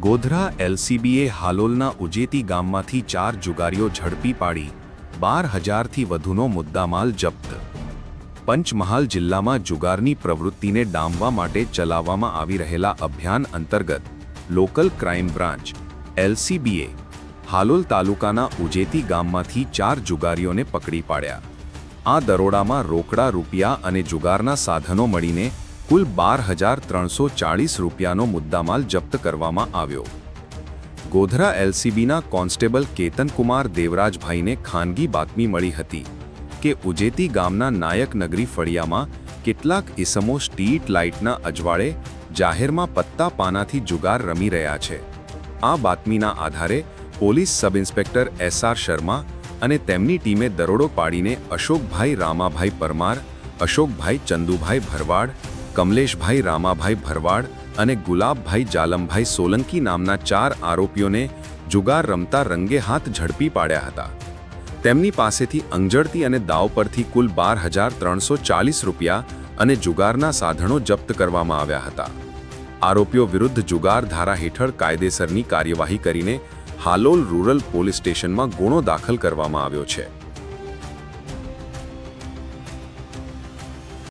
ગોધરા એલસીબીએ હાલોલના ઉજેતી ગામમાંથી 4 જુગારીઓ ઝડપી પાડી 12,000થી વધુનો મુદ્દામાલ જપ્ત. પંચમહાલ જિલ્લામાં જુગારની પ્રવૃત્તિને ડામવા માટે ચલાવવામાં આવી રહેલા અભિયાન અંતર્ગત લોકલ ક્રાઇમ બ્રાન્ચ એલસીબીએ હાલોલ તાલુકાના ઉજેતી ગામમાંથી 4 જુગારીઓને પકડી પાડ્યા. આ દરોડામાં રોકડા રૂપિયા અને જુગારના સાધનો મળીને કુલ 12,340 રૂપિયાનો મુદ્દામાલ જપ્ત કરવામાં આવ્યો. ગોધરા એલસીબીના કોન્સ્ટેબલ કેતનકુમાર દેવરાજભાઈને ખાનગી બાતમી મળી હતી કે ઉજેતી ગામના નાયકનગરી ફળિયામાં કેટલાક ઈસમો સ્ટ્રીટ લાઇટના અજવાળે જાહેરમાં પત્તા પાનાથી જુગાર રમી રહ્યા છે. આ બાતમીના આધારે police sub inspector SR Sharma અને તેમની ટીમે દરોડો પાડીને અશોકભાઈ રામાભાઈ પરમાર, અશોકભાઈ ચંદુભાઈ ભરવાડ, કમલેશભાઈ રામાભાઈ ભરવાડ અને ગુલાબભાઈ જાલમભાઈ સોલંકી નામના 4 આરોપીઓને જુગાર રમતા રંગે હાથ ઝડપી પાડ્યા હતા. તેમની પાસેથી અંજડતી અને દાવ પરથી કુલ 12,340 રૂપિયા અને જુગારના સાધનો જપ્ત કરવામાં આવ્યા હતા. આરોપીઓ વિરુદ્ધ જુગાર ધારા હેઠળ કાયદેસરની કાર્યવાહી કરીને હાલોલ રૂરલ પોલીસ સ્ટેશનમાં ગુનો દાખલ કરવામાં આવ્યો છે.